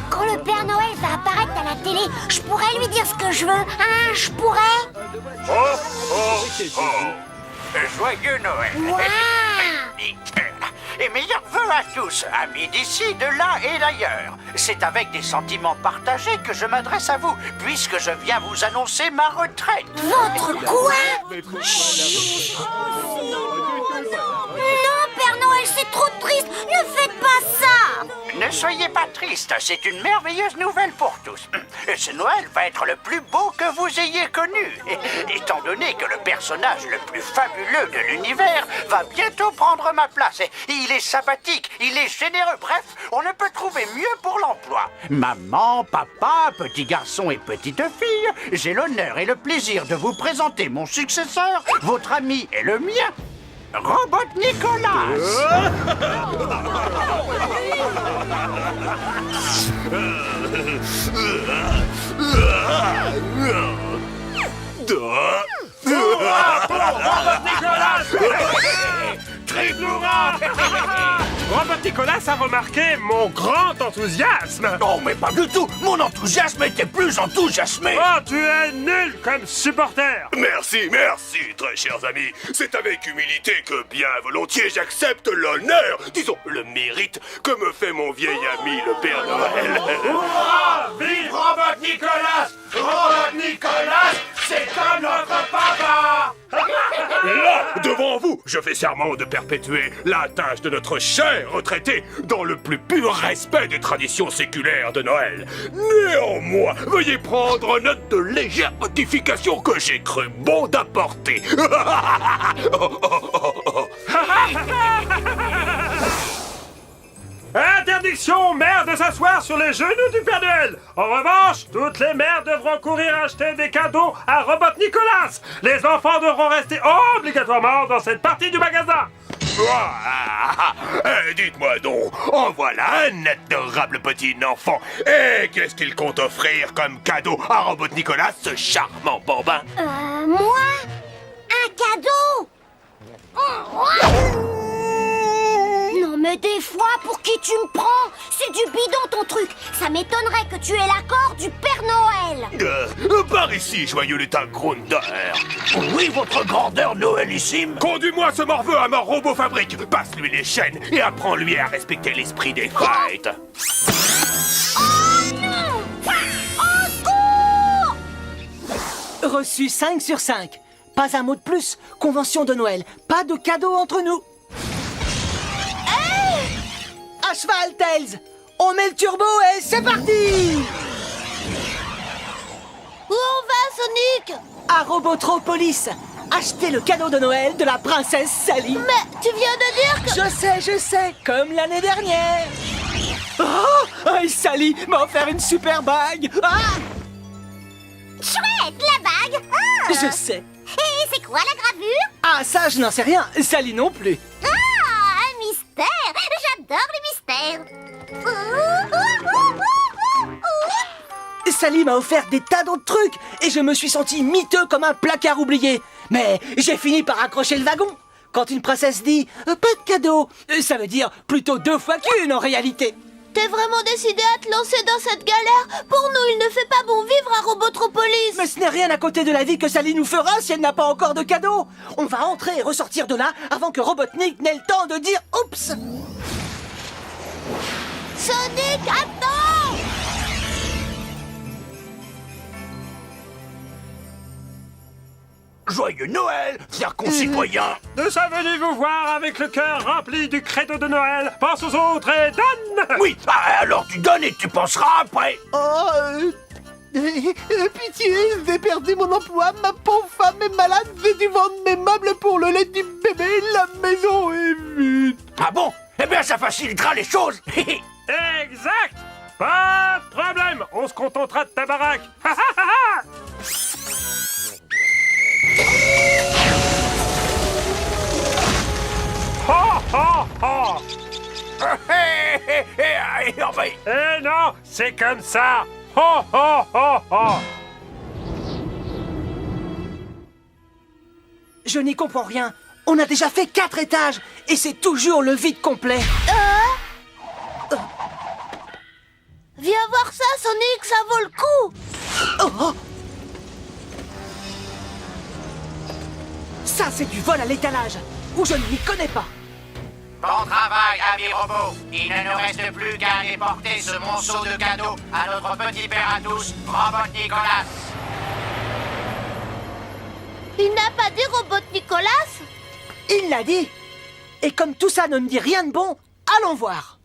Quand le Père Noël va apparaître à la télé, je pourrais lui dire ce que je veux, hein, je pourrais. Joyeux Noël. Et meilleurs vœux à tous, amis d'ici, de là et d'ailleurs. C'est avec des sentiments partagés que je m'adresse à vous, puisque je viens vous annoncer ma retraite. Votre quoi? Non, Père Noël, c'est trop triste. Ne faites pas ça. Ne soyez pas triste, c'est une merveilleuse nouvelle pour tous. Ce Noël va être le plus beau que vous ayez connu. Étant donné que le personnage le plus fabuleux de l'univers va bientôt prendre ma place. Il est sympathique, il est généreux, bref, on ne peut trouver mieux pour l'emploi. Maman, papa, petit garçon et petite fille, j'ai l'honneur et le plaisir de vous présenter mon successeur, votre ami et le mien, Robot Nicolas. Robot Nicolas! Triple hurrah! Robot Nicolas a remarqué mon grand enthousiasme! Non, mais pas du tout. Mon enthousiasme était plus enthousiasmé. Oh, tu es nul comme supporter! Merci, merci, très chers amis. C'est avec humilité que bien volontiers j'accepte l'honneur, disons le mérite, que me fait mon vieil ami le Père Noël. Hurrah! Vive Robot Nicolas! Robot Nicolas, c'est comme notre papa! Là, devant vous, je fais serment de perpétuer la tâche de notre cher retraité dans le plus pur respect des traditions séculaires de Noël. Néanmoins, veuillez prendre note de légères modifications que j'ai cru bon d'apporter. Interdiction aux mères de s'asseoir sur les genoux du Père Noël. En revanche, toutes les mères devront courir acheter des cadeaux à Robot Nicolas. Les enfants devront rester obligatoirement dans cette partie du magasin. Dites-moi donc, en voilà un adorable petit enfant. Et qu'est-ce qu'il compte offrir comme cadeau à Robot Nicolas, ce charmant bambin? Moi? Un cadeau? Non mais des fois, pour qui tu me prends? C'est du bidon ton truc. Ça m'étonnerait que tu aies l'accord du Père Noël. Par ici, joyeux l'état Grunder. Oui, votre grandeur noëlissime. Conduis-moi ce morveux à ma robot fabrique. Passe-lui les chaînes et apprends-lui à respecter l'esprit des fêtes. Oh non! Au secours! Reçu 5 sur 5. Pas un mot de plus. Convention de Noël. Pas de cadeau entre nous. À cheval, Tails. On met le turbo et c'est parti. Où on va, Sonic? À Robotropolis. Acheter le cadeau de Noël de la princesse Sally. Mais tu viens de dire que... Je sais, comme l'année dernière. Oh, Sally m'a offert une super bague. Ah, Chouette, la bague! Ah! je sais. Et c'est quoi la gravure? Ah, ça, je n'en sais rien. Sally non plus. Ah, un mystère! J'adore les mystères! Ouh, ouh, ouh, ouh, ouh. Sally m'a offert des tas d'autres trucs et je me suis senti miteux comme un placard oublié. Mais j'ai fini par accrocher le wagon. Quand une princesse dit « pas de cadeau », ça veut dire plutôt 2 fois qu'une en réalité. T'es vraiment décidé à te lancer dans cette galère? Pour nous, il ne fait pas bon vivre à Robotropolis. Mais ce n'est rien à côté de la vie que Sally nous fera si elle n'a pas encore de cadeau. On va entrer et ressortir de là avant que Robotnik n'ait le temps de dire « oups ». Sonic, attends! Joyeux Noël, chers concitoyens. Nous sommes venus vous voir avec le cœur rempli du credo de Noël. Pense aux autres et donne! Oui, alors tu donnes et tu penseras après. Pitié, j'ai perdu mon emploi, ma pauvre femme est malade, j'ai dû vendre mes meubles pour le lait du bébé, la maison est vide. Ah bon? Eh bien, ça facilitera les choses. Exact! Pas de problème, on se contentera de ta baraque. Ha, ha, ha, ha. Ho, ho, ho. Eh non, c'est comme ça. Ho, ho, ho, ho. Je n'y comprends rien. On a déjà fait 4 étages et c'est toujours le vide complet. Viens voir ça, Sonic, ça vaut le coup. Oh. Ça, c'est du vol à l'étalage, où je ne m'y connais pas. Bon travail, amis robots. Il ne nous reste plus qu'à aller porter ce monceau de cadeaux à notre petit père à tous, Robot Nicolas. Il n'a pas dit Robot Nicolas? Il l'a dit. Et comme tout ça ne me dit rien de bon, allons voir.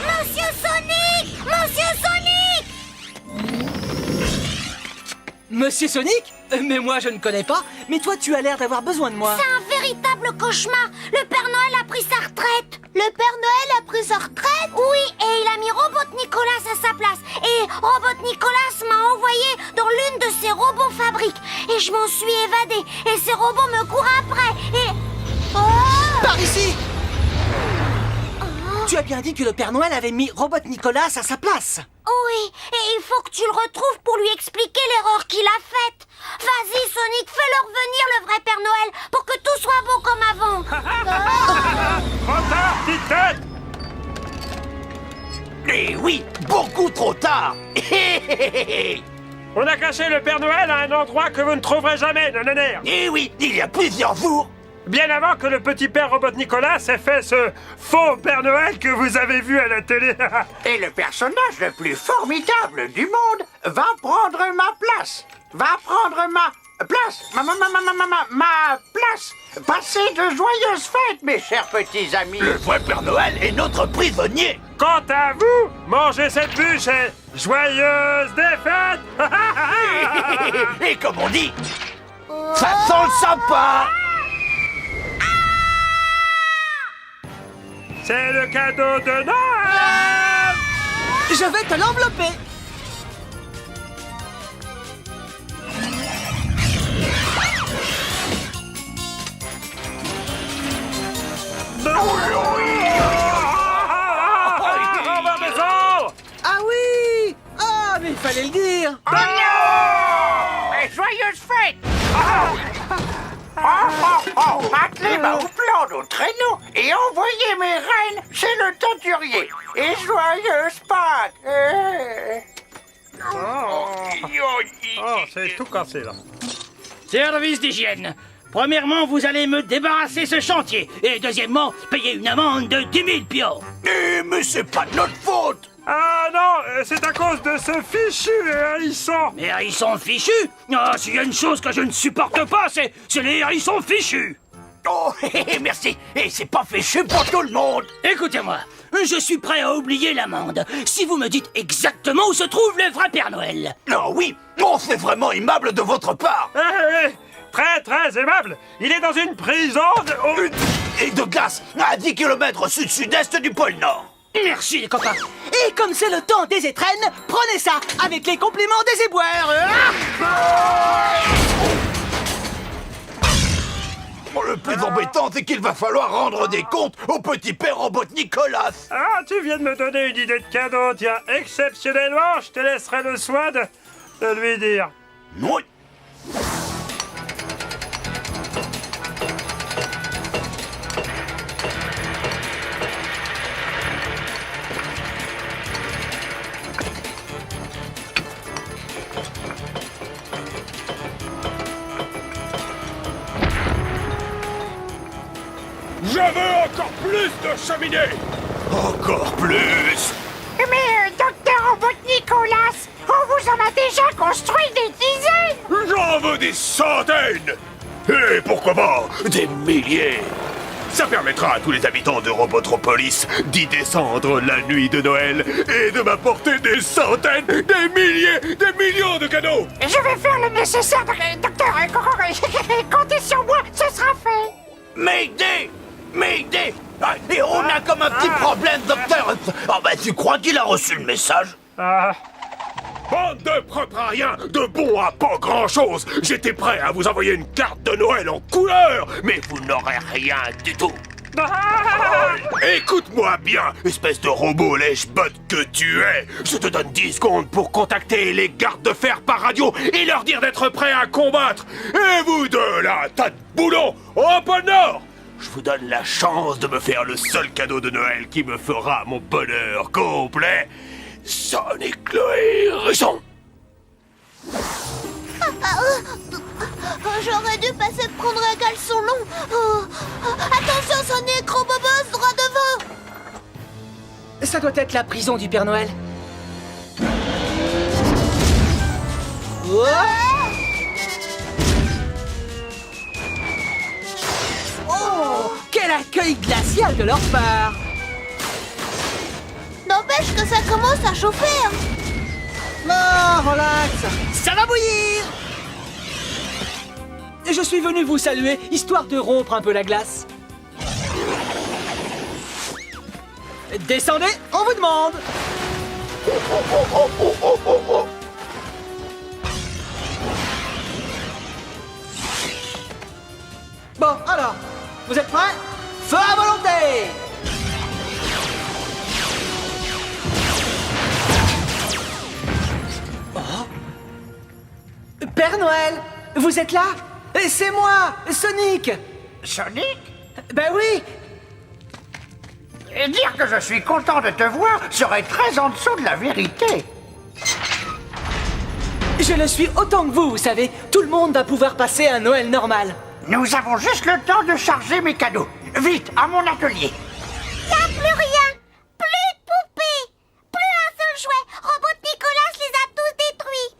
Monsieur Sonic! Monsieur Sonic! Monsieur Sonic? Mais moi, je ne connais pas. Mais toi, tu as l'air d'avoir besoin de moi. C'est un véritable cauchemar. Le Père Noël a pris sa retraite. Le Père Noël a pris sa retraite? Oui, et il a mis Robot Nicolas à sa place. Et Robot Nicolas m'a envoyé dans l'une de ses robots fabriques. Et je m'en suis évadée. Et ces robots me courent après. Et... Oh! Par ici! Tu as bien dit que le Père Noël avait mis Robot Nicolas à sa place. Oui, et il faut que tu le retrouves pour lui expliquer l'erreur qu'il a faite. Vas-y, Sonic, fais-le revenir, le vrai Père Noël, pour que tout soit beau comme avant. Trop tard, petite tête! Eh oui, beaucoup trop tard. On a caché le Père Noël à un endroit que vous ne trouverez jamais, nananaire. Eh oui, il y a plusieurs jours. Bien avant que le petit père Robot Nicolas ait fait ce faux Père Noël que vous avez vu à la télé. Et le personnage le plus formidable du monde va prendre ma place. Va prendre ma place. Ma place. Passez de joyeuses fêtes, mes chers petits amis. Le vrai Père Noël est notre prisonnier. Quant à vous, mangez cette bûche et joyeuse défaite. Et comme on dit, ça sent le sapin. C'est le cadeau de Noël. Je vais te l'envelopper. Ah oui! Ah, mais il fallait le dire. Oh non! Et joyeuses fêtes! Attelez ma houppelande au traîneau et envoyez mes reines chez le teinturier. Et joyeuse Pâques! Oh, c'est tout cassé là. Service d'hygiène. Premièrement, vous allez me débarrasser ce chantier. Et deuxièmement, payer une amende de 10 000 pions. Eh, mais c'est pas de notre faute. Ah non, c'est à cause de ce fichu hérisson. Les hérissons fichus? Ah, s'il y a une chose que je ne supporte pas, c'est les hérissons fichus. Oh, merci. Et c'est pas fichu pour tout le monde. Écoutez-moi, je suis prêt à oublier l'amende, si vous me dites exactement où se trouve le vrai Père Noël. Non, oui, bon, c'est vraiment aimable de votre part. Très très aimable. Il est dans une prison de... Et de glace à 10 km sud-sud-est du pôle Nord. Merci les copains. Et comme c'est le temps des étrennes, prenez ça avec les compliments des éboueurs. Le plus embêtant, c'est qu'il va falloir rendre des comptes au petit père Robot Nicolas. Ah, tu viens de me donner une idée de cadeau. Tiens, exceptionnellement, je te laisserai le soin de lui dire. Oui. Je veux encore plus de cheminées. Encore plus. Mais, docteur Robot Nicolas, on vous en a déjà construit des dizaines. J'en veux des centaines. Et pourquoi pas des milliers. Ça permettra à tous les habitants de Robotropolis d'y descendre la nuit de Noël et de m'apporter des centaines, des milliers, des millions de cadeaux. Je vais faire le nécessaire, docteur. Comptez sur moi, ce sera fait. M'aider. Ah, et on a comme un petit problème, docteur. Ah bah tu crois qu'il a reçu le message? Bande de propres à rien, de bons à pas grand-chose. J'étais prêt à vous envoyer une carte de Noël en couleur, mais vous n'aurez rien du tout. Écoute-moi bien, espèce de robot lèche-botte que tu es. Je te donne 10 secondes pour contacter les gardes de fer par radio et leur dire d'être prêts à combattre. Et vous deux, là, tas de boulons, au pôle Nord, je vous donne la chance de me faire le seul cadeau de Noël qui me fera mon bonheur complet. Sonic le hérisson. J'aurais dû passer prendre un caleçon long. Attention, Sonic, Robobos, droit devant. Ça doit être la prison du Père Noël. Oh, oh, quel accueil glacial de leur part. N'empêche que ça commence à chauffer. Non, relax, ça va bouillir. Je suis venu vous saluer, histoire de rompre un peu la glace. Descendez, on vous demande. Bon, alors, vous êtes prêts? Feu à volonté! Oh. Père Noël, vous êtes là? C'est moi, Sonic! Sonic? Ben oui! Et dire que je suis content de te voir serait très en dessous de la vérité. Je le suis autant que vous savez. Tout le monde va pouvoir passer un Noël normal. Nous avons juste le temps de charger mes cadeaux. Vite, à mon atelier. Y'a plus rien. Plus de poupées. Plus un seul jouet. Robot Nicolas les a tous détruits.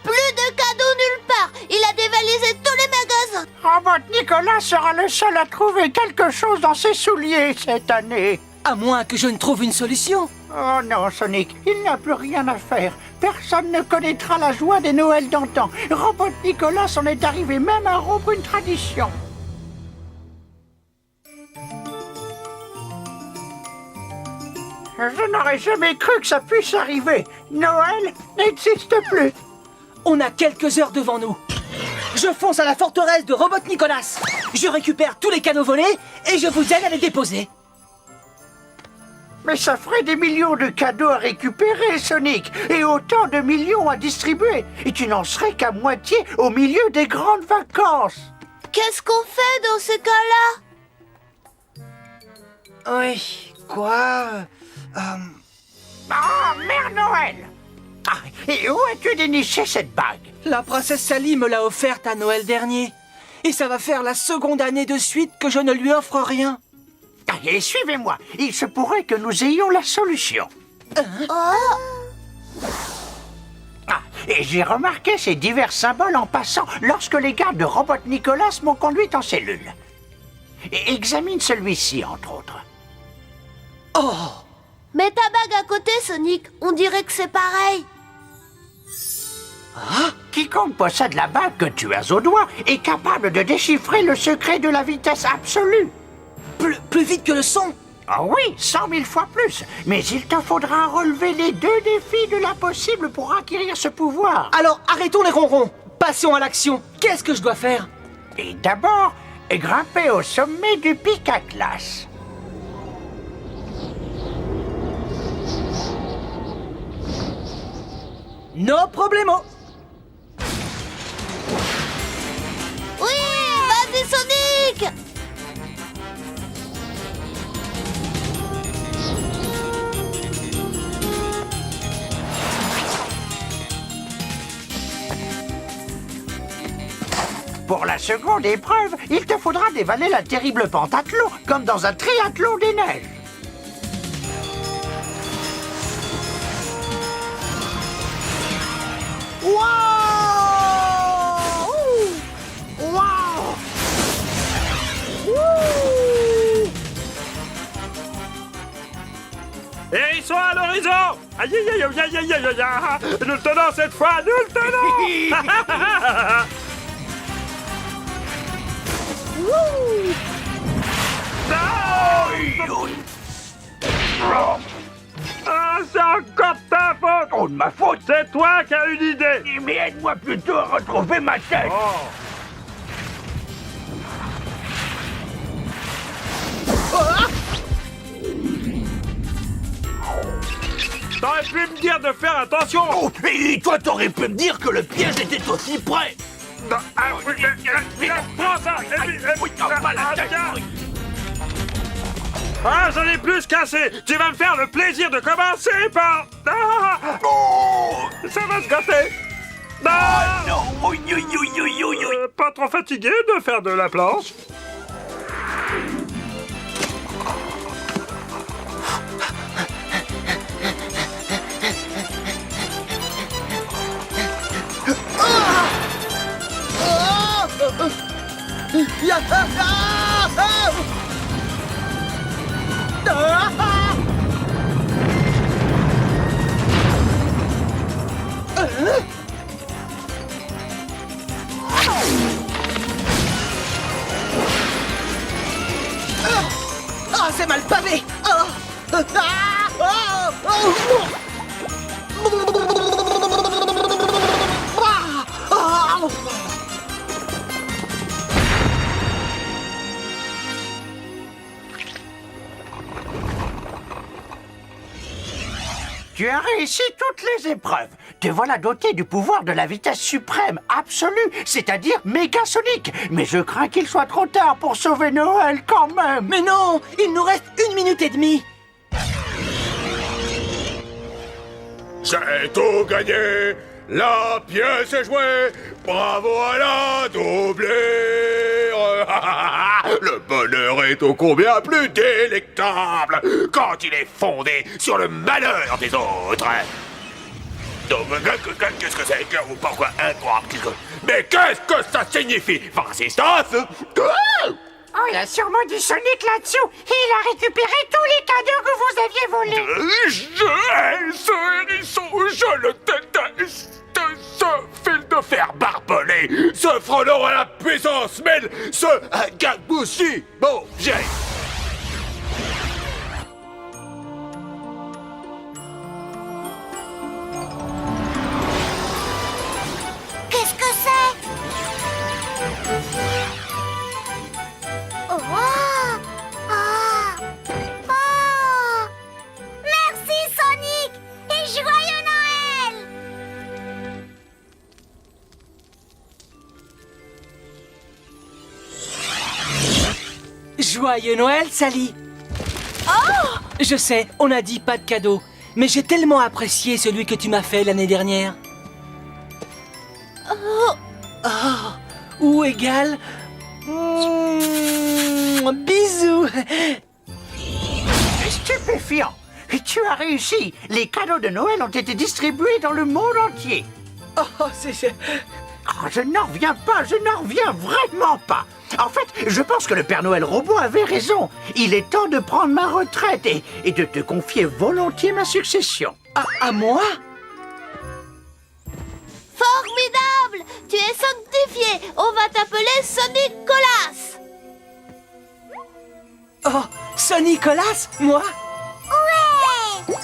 Plus de cadeaux nulle part. Il a dévalisé tous les magasins. Robot Nicolas sera le seul à trouver quelque chose dans ses souliers cette année. À moins que je ne trouve une solution. Oh non, Sonic, il n'a plus rien à faire. Personne ne connaîtra la joie des Noëls d'antan. Robot Nicolas en est arrivé même à rompre une tradition. Je n'aurais jamais cru que ça puisse arriver. Noël n'existe plus. On a quelques heures devant nous. Je fonce à la forteresse de Robot Nicolas. Je récupère tous les cadeaux volés et je vous aide à les déposer. Mais ça ferait des millions de cadeaux à récupérer, Sonic, et autant de millions à distribuer. Et tu n'en serais qu'à moitié au milieu des grandes vacances. Qu'est-ce qu'on fait dans ces cas-là? Oui, quoi? Ah, Mère Noël! Ah, et où as-tu déniché cette bague? La princesse Sally me l'a offerte à Noël dernier. Et ça va faire la seconde année de suite que je ne lui offre rien. Allez, suivez-moi. Il se pourrait que nous ayons la solution. Ah, et j'ai remarqué ces divers symboles en passant lorsque les gardes de Robot Nicolas m'ont conduite en cellule. Et examine celui-ci, entre autres. Oh! Mets ta bague à côté, Sonic. On dirait que c'est pareil. Quiconque possède la bague que tu as au doigt est capable de déchiffrer le secret de la vitesse absolue. Plus vite que le son. Ah oui, 100 000 fois plus. Mais il te faudra relever les 2 défis de l'impossible pour acquérir ce pouvoir. Alors arrêtons les ronrons. Passons à l'action. Qu'est-ce que je dois faire? Et d'abord, grimper au sommet du pic à glace. No problemo. Oui, vas-y, Sonic. Pour la seconde épreuve, il te faudra dévaler la terrible pentathlon, comme dans un triathlon des neiges. Et ils sont à l'horizon. Aïe, aïe, aïe, aïe, aïe, aïe, aïe, aïe. Nous le tenons cette fois, nous le tenons. Ah, c'est encore ta faute. Oh, de ma faute. C'est toi qui as une idée. Mais aide-moi plutôt à retrouver ma tête. Oh. T'aurais pu me dire de faire attention. Oh, et toi, t'aurais pu me dire que le piège était aussi près. Non, ah, oui, prends ça. Et puis, Oui, t'as mal à la tête. tiens. Ah, j'en ai plus cassé. Tu vas me faire le plaisir de commencer par... Ah, Oh, ça va se gâter. Non, non, oui, oui, oui, oui, oui, oui. pas trop fatigué de faire de la planche. Ah, c'est mal pavé. Tu as réussi toutes les épreuves. Te voilà doté du pouvoir de la vitesse suprême, absolue, c'est-à-dire mégasonique. Mais je crains qu'il soit trop tard pour sauver Noël quand même. Mais non, il nous reste 1 minute et demie. C'est tout gagné. La pièce est jouée. Bravo à la doublure. Le bonheur est ô combien plus délectable quand il est fondé sur le malheur des autres. Donc, qu'est-ce que c'est? Pourquoi incroyable? Mais qu'est-ce que ça signifie? Francistas? Oh, il a sûrement du Sonic là-dessous. Il a récupéré tous les cadeaux que vous aviez volés. Je hais ce hérisson, je le déteste. Ce fil de fer barbelé, ce frelon à la puissance mêle, ce gagboussi. Bon, j'ai... Qu'est-ce que c'est? Oh, merci Sonic et joyeux Noël! Joyeux Noël, Sally. Oh! Je sais, on a dit pas de cadeau, mais j'ai tellement apprécié celui que tu m'as fait l'année dernière. Ou égal... bisous. C'est stupéfiant. Et tu as réussi. Les cadeaux de Noël ont été distribués dans le monde entier. Oh, c'est... Oh, je n'en reviens pas, je n'en reviens vraiment pas. En fait, je pense que le Père Noël robot avait raison. Il est temps de prendre ma retraite et de te confier volontiers ma succession. À moi? Formidable! Tu es sanctifié! On va t'appeler Sonic Colas! Oh, Sonicolas, moi? Ouais!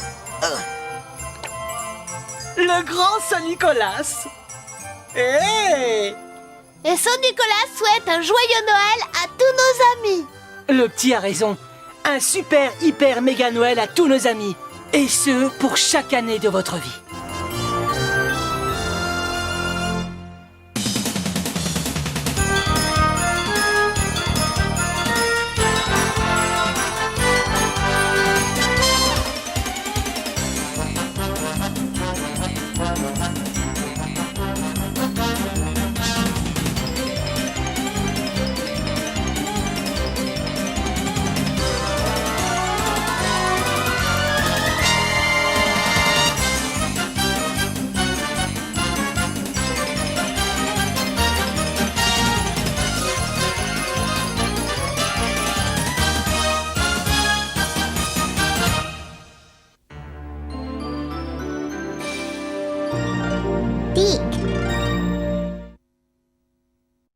Le grand Sonicolas. Hey! Et Sonicolas souhaite un joyeux Noël à tous nos amis! Le petit a raison. Un super, hyper, méga Noël à tous nos amis. Et ce, pour chaque année de votre vie.